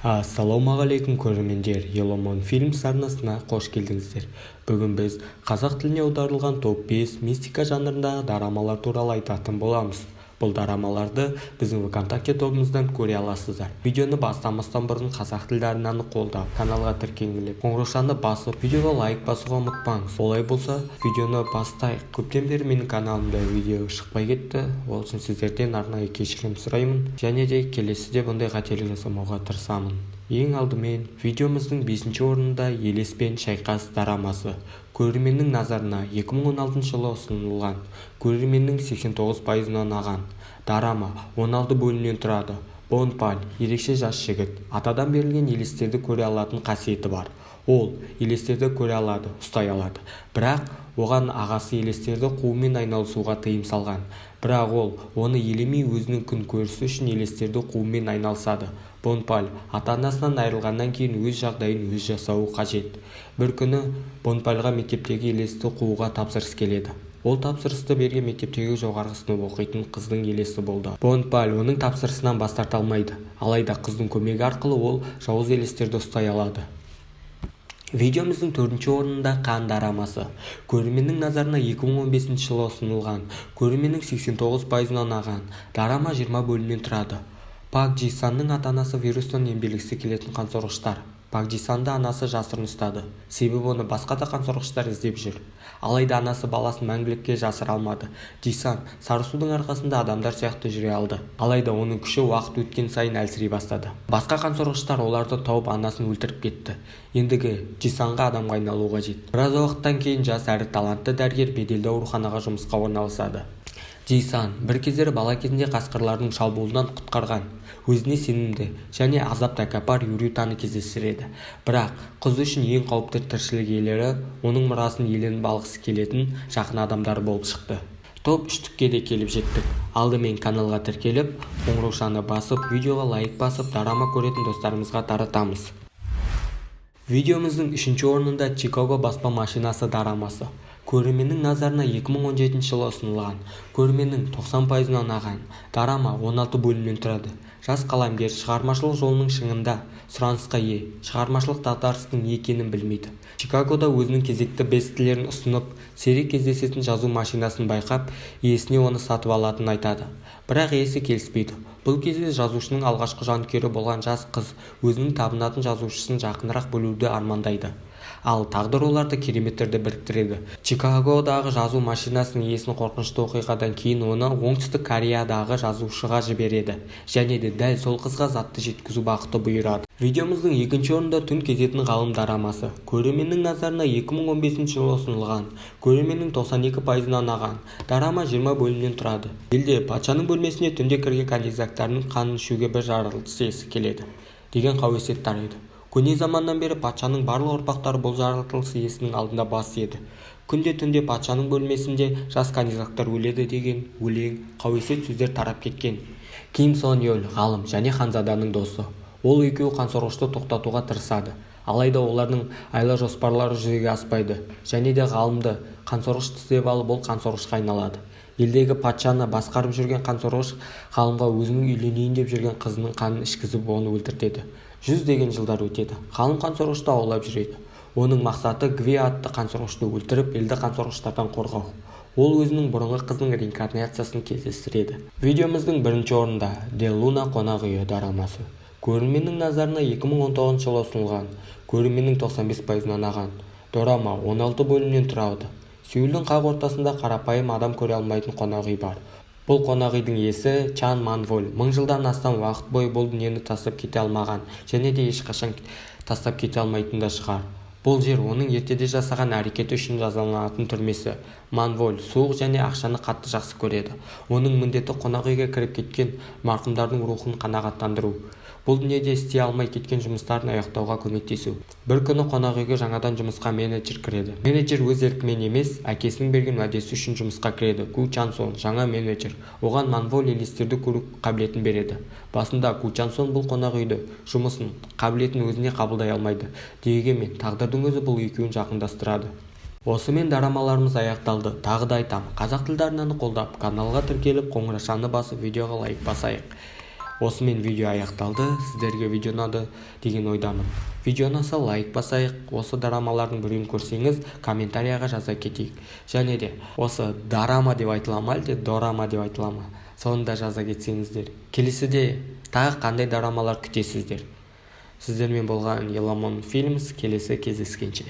Ассалаумағалейкум көрермендер, Еломон фильмс арнасына қош келдіңіздер. Бүгін біз қазақ тіліне аударылған топ 5 мистика жанрындағы дорамалар туралы айтатын боламыз. Бұл дорамаларды біздің ВКонтакте тобымыздан көре аласыздар. Видеоны бастамастан бұрын қазақ тілді арнаны қолдап, каналға тіркеліп, қоңыраушаны басып, видеоға лайк басуға ұмытпаңыз. Олай болса, видеоны бастайық. Көптен бері менің каналымда видео шықпай кетті. Ол үшін сіздерден арнайы кешірім сұраймын. Және де келесіде бұндай қателік жасамауға тырысамын. Ең алдымен, видеомыздың 5-ші орнында Елес пен шайқас дорамасы. Көрерменнің назарына 2016 жылы ұсынылған, көрерменнің 89%-ына ұнаған. Дорама 16 бөлімнен тұрады. Бонпаль ерекше жас жігіт, атадан берілген елестерді көре алатын қасиеті бар. Ол елестерді көре алады, ұстай алады. Бірақ оған ағасы елестерді қуумен айналысуға тыйым салған. Бірақ ол оны елемей өзінің күн көрісі үшін елестерді қуумен айналысады. Бонпаль ата-анасынан айырылғаннан кейін өз жағдайын өз жасауы қажет. Бір күні Бонпальға мектептегі елесті қууға тапсырыс келеді. Ол тапсырысты берген мектептегі жоғарғы сынып оқитын қыздың елесі болды. Бонпаль оның тапсырысынан бас тарта алмайды. Алайда қыздың көмегі арқылы ол жауыз елестерді ұстай алады. Видеомыздың 4-ші орнында Қан дорамасы. Көрерменнің назарына 2015 жылы ұсынылған, көрерменнің 89%-ына ұнаған. Дорама 20 бөлімнен тұрады. Пак Джи Санның ата-анасы вирустан емделгісі келетін қансорғыштар. Пак Джи Санды анасы жасырын ұстады. Себебі оны басқа да қансорғыштар іздеп жүр. Алайда анасы баласын мәңгілікке жасыра алмады. Джи Сан сарысудың арқасында адамдар сияқты жүре алды. Алайда оның күші уақыт өткен сайын әлсірей бастады. Басқа қансорғыштар оларды тауып анасын өлтіріп кетті. Ендігі Джи Санға адамға айналу қажет. Біраз уақыттан кейін жас әрі талантты дәрігер беделді ауруханаға жұмысқа орналасады. Джи Сан бір кездері бала кезінде қасқырлардың шабуылынан құтқарған, өзіне сенімді және азап тәкаппар Юританы кездестіреді. Бірақ қыз үшін ең қауіпті тіршілік иелері оның мұрасын иеленіп алғысы келетін жақын адамдары болып шықты. Топ 3-тікке де келіп жеттік. Алдымен каналға тіркеліп, қоңыраушаны басып, видеоға лайк басып, дорама көретін достарымызға таратамыз. Видеомыздың 3-ші орнында Чикаго баспа машинасы дорамасы. Көрерменнің назарына 2017 жылы ұсынылған, көрерменнің 90%-ына ұнаған. Дорама 16 бөлімнен тұрады. Жас қаламгер шығармашылық жолының шыңында сұранысқа ие, шығармашылық дағдарыстың не екенін білмейді. Чикагода өзінің кезекті бестселлерін ұсынып, сирек кездесетін жазу машинасын байқап, иесіне оны сатып алатынын айтады. Бірақ иесі келіспейді. Бұл кезде жазушының алғашқы жанкүйері болған жас қыз өзінің табынатын жазушысын жақынырақ білуді армандайды. Ал тағдыр оларды кереметтерді біріктіреді. Чикагодағы жазу машинасының иесін қорқынышты оқиғадан кейін оны оңтүстік Кореядағы жазушыға жібереді. Және де дәл сол қызға затты жеткізу бақыты бұйырады. Видеомыздың 2-ші орнында Түн кезетін ғалым дорамасы. Көрерменнің назарына 2015 жылы ұсынылған, көрерменнің 92%-ына ұнаған. Дорама 20 бөлімнен тұрады. Елде патшаның бөлмесіне түнде кірген кандидаттардың қанын ішуге бір жарылыс иесі келеді деген қауесет тарайды. Көне заманнан бері патшаның барлық ұрпақтары бұл жаратылыс иесінің алдында бас еді. Күнде түнде патшаның бөлмесінде жас кандидаттар өледі деген өлең, қауесет сөздер тарап кеткен. Ким Сон Йоль ғалым және ханзаданың досы. Ол екеуі қансорғышты тоқтатуға тырысады. Алайда олардың айла жоспарлары жүзеге аспайды. Және де ғалымды қансорғыш тістеп алып ол қансорғышқа айналады. Елдегі патшаны басқарып жүрген қансорғыш ғалымға өзінің үйленейін деп жүрген қызының қанын ішкізіп оны өлтіртеді. 100 деген жылдар өтеді. Ғалым қансорғышты аулап жүреді. Оның мақсаты Гве атты қансорғышты өлтіріп, елді қансорғыштардан қорғау. Ол өзінің бұрынғы қызының реинкарнациясын кездестіреді. Видеомыздың 1-ші орнында Де Луна қонақ үйі дорамасы. Көрерменнің назарына 2019 жылы ұсынылған, көрерменнің 95%-ына ұнаған. Дорама 16 бөлімнен тұрады. Сеулдің қақ ортасында қарапайым адам көре алмайтын қонақ үй бар. Бұл қонақ үйдің иесі Чан Манволь 1000 жылдан астам уақыт бойы бұл дүниені тастап кете алмаған және де ешқашан тастап кете алмайтын да шығар. Бұл жер оның ертеде жасаған әрекеті үшін жазаланатын түрмесі. Манволь суық және ақшаны қатты жақсы көреді. Оның міндеті қонақ үйге кіріп кеткен марқұмдардың рухын қанағаттандыру. Бұл дүниеде істей алмай кеткен жұмыстарын аяқтауға көмектесу. Бір күні қонақ үйге жаңадан жұмысқа менеджер кіреді. Менеджер өз еркімен емес, әкесінің берген уәдесі үшін жұмысқа кіреді. Ку Чан Сон жаңа менеджер. Оған Манволь елестерді көру қабілетін береді. Басында Ку Чан Сон бұл қонақ үйді, жұмысын, қабілетін өзіне қабылдай алмайды. Дегенмен тағдырдың өзі бұл екеуін жақындастырады. Осымен дорамаларымыз аяқталды. Тағы да айтам, қазақ тілді арнаны қолдап, каналға тіркеліп, қоңырашаны басып, видеоға лайк басайық. Осымен видео аяқталды. Сіздерге видео ұнады деген ойдамын. Видео ұнаса лайк басайық. Осы дорамалардың біреуін көрсеңіз комментарияға жаза кетейік. Және де осы дарама деп айтыла ма әлде дорама деп айтыла ма, соны да жаза кетсеңіздер. Келесіде тағы қандай дорамалар күтесіздер? Сіздермен болған Еламон Фильмс. Келесі кездескенше.